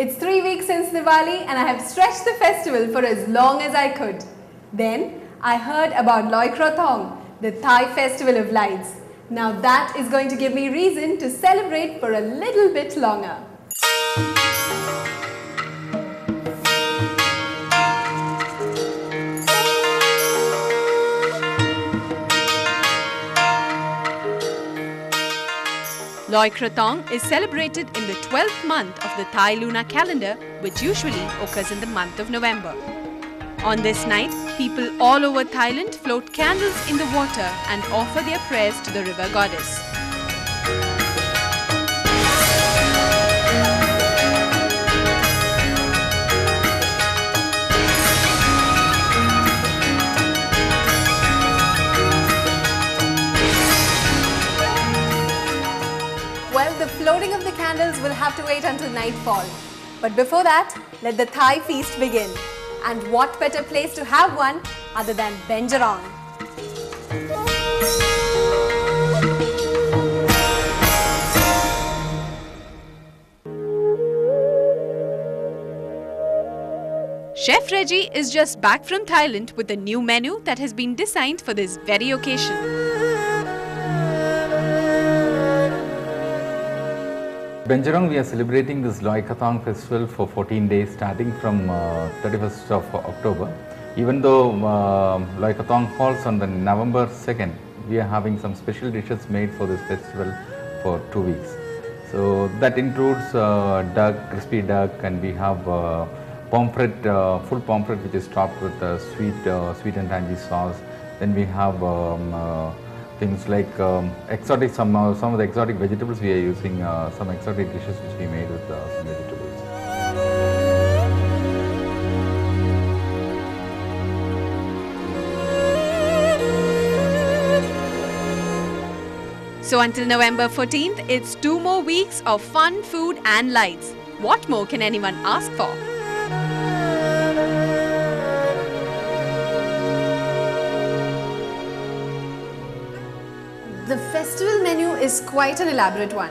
It's 3 weeks since Diwali and I have stretched the festival for as long as I could. Then I heard about Loi Krathong, the Thai festival of lights. Now that is going to give me reason to celebrate for a little bit longer. Loi Krathong is celebrated in the 12th month of the Thai lunar calendar, which usually occurs in the month of November. On this night, people all over Thailand float candles in the water and offer their prayers to the river goddess. Well, the floating of the candles will have to wait until nightfall. But before that, let the Thai feast begin. And what better place to have one other than Benjarong? Chef Reggie is just back from Thailand with a new menu that has been designed for this very occasion. Benjarong, we are celebrating this Loi Krathong festival for 14 days starting from 31st of October. Even though Loi Krathong falls on the November 2nd, we are having some special dishes made for this festival for 2 weeks. So that includes duck, crispy duck, and we have pomfret, full pomfret which is topped with sweet and tangy sauce. Then we have things like exotic, some of the exotic vegetables we are using, some exotic dishes which we made with some vegetables. So until November 14th, it's 2 more weeks of fun, food and lights. What more can anyone ask for? The festival menu is quite an elaborate one,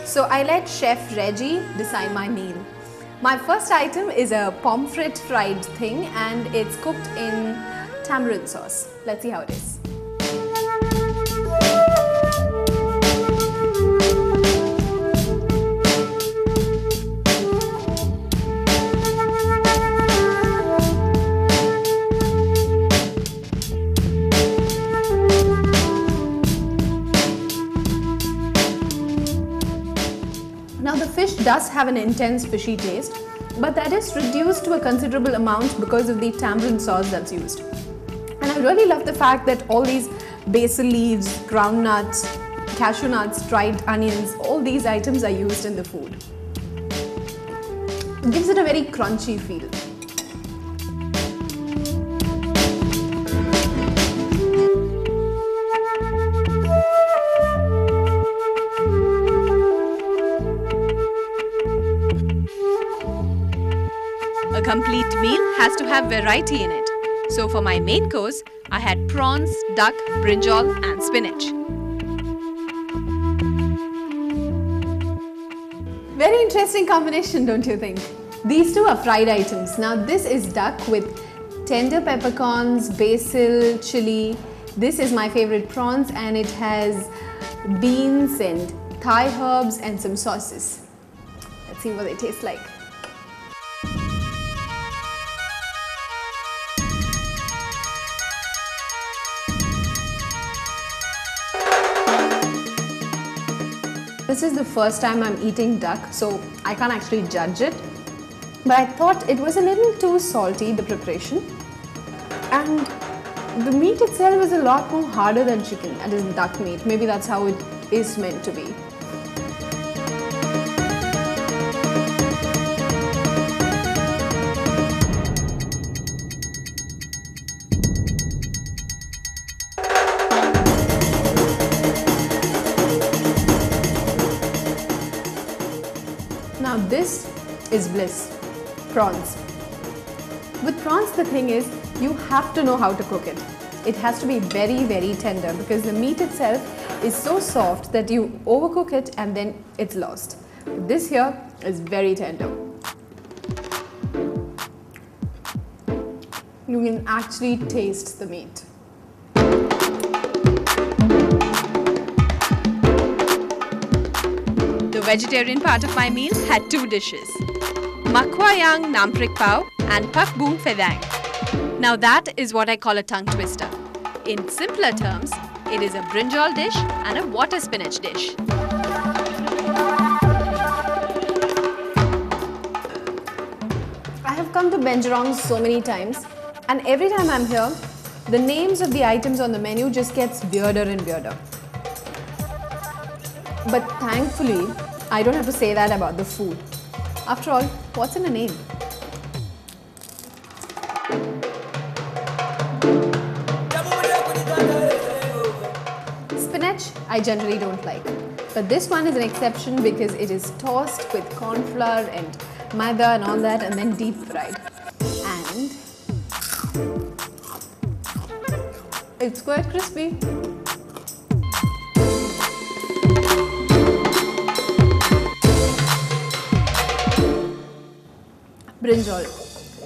so I let Chef Reggie decide my meal. My first item is a pomfret fried thing and it's cooked in tamarind sauce. Let's see how it is. Now the fish does have an intense fishy taste, but that is reduced to a considerable amount because of the tamarind sauce that's used. And I really love the fact that all these basil leaves, ground nuts, cashew nuts, dried onions, all these items are used in the food. It gives it a very crunchy feel. A complete meal has to have variety in it. So for my main course, I had prawns, duck, brinjal and spinach. Very interesting combination, don't you think? These two are fried items. Now this is duck with tender peppercorns, basil, chili. This is my favorite prawns and it has beans and Thai herbs and some sauces. Let's see what they taste like. This is the first time I'm eating duck, so I can't actually judge it. But I thought it was a little too salty, the preparation. And the meat itself is a lot more harder than chicken, that is duck meat. Maybe that's how it is meant to be. Now this is bliss, prawns. With prawns the thing is, you have to know how to cook it. It has to be very, very tender because the meat itself is so soft that you overcook it and then it's lost. This here is very tender. you can actually taste the meat. The vegetarian part of my meal had two dishes, Makwa Yang Namprik Pao and Pak Boom Fedang. Now that is what I call a tongue twister. In simpler terms, it is a brinjal dish and a water spinach dish. I have come to Benjarong so many times, and every time I'm here, the names of the items on the menu just gets weirder and weirder. But thankfully, I don't have to say that about the food. After all, what's in a name? Spinach, I generally don't like. But this one is an exception because it is tossed with corn flour and maida and all that and then deep fried. And it's quite crispy. Brinjal,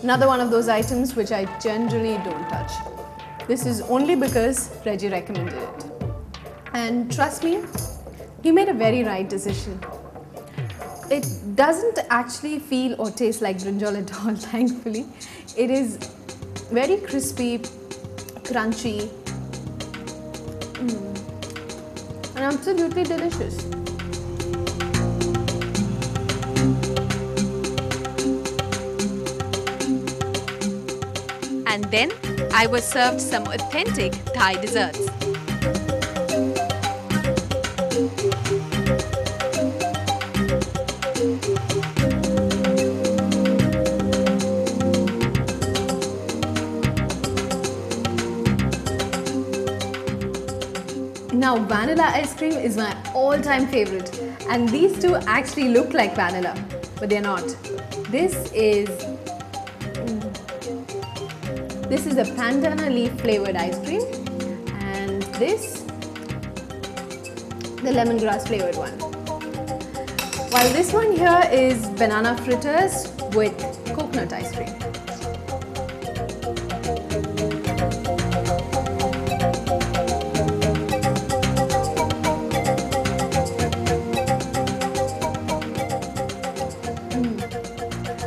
another one of those items which I generally don't touch. This is only because Reggie recommended it. And trust me, he made a very right decision. It doesn't actually feel or taste like brinjal at all, thankfully. It is very crispy, crunchy, and absolutely delicious. And then I was served some authentic Thai desserts. Now, vanilla ice cream is my all-time favorite, and these two actually look like vanilla, but they're not. This is a pandana leaf flavored ice cream, and this, the lemongrass flavored one. While this one here is banana fritters with coconut ice cream.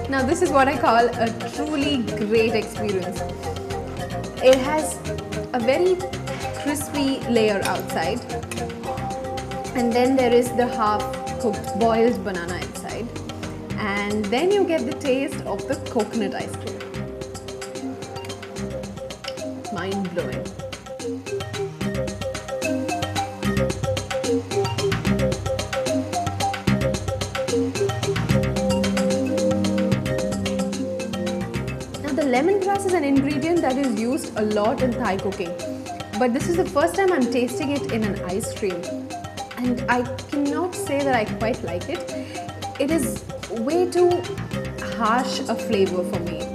Now this is what I call a truly great experience. It has a very crispy layer outside, and then there is the half-cooked boiled banana inside, and then you get the taste of the coconut ice cream. Mind-blowing. Lemongrass is an ingredient that is used a lot in Thai cooking, but this is the first time I'm tasting it in an ice cream, and I cannot say that I quite like it. It is way too harsh a flavor for me.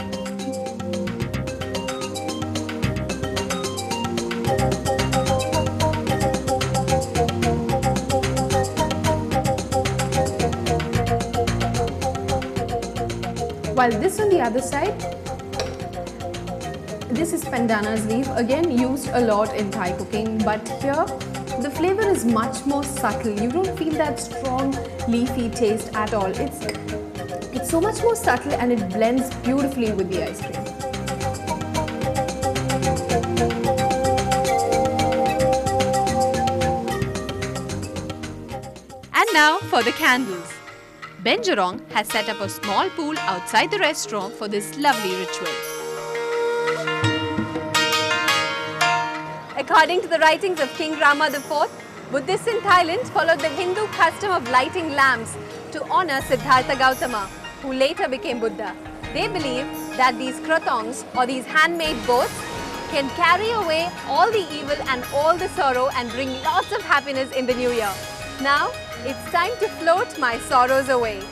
While this on the other side, this is pandana's leaf, again used a lot in Thai cooking, but here the flavor is much more subtle. You don't feel that strong leafy taste at all. It's so much more subtle, and it blends beautifully with the ice cream. And now for the candles. Benjarong has set up a small pool outside the restaurant for this lovely ritual. According to the writings of King Rama IV, Buddhists in Thailand followed the Hindu custom of lighting lamps to honor Siddhartha Gautama, who later became Buddha. They believe that these kratongs, or these handmade boats, can carry away all the evil and all the sorrow and bring lots of happiness in the new year. Now, it's time to float my sorrows away.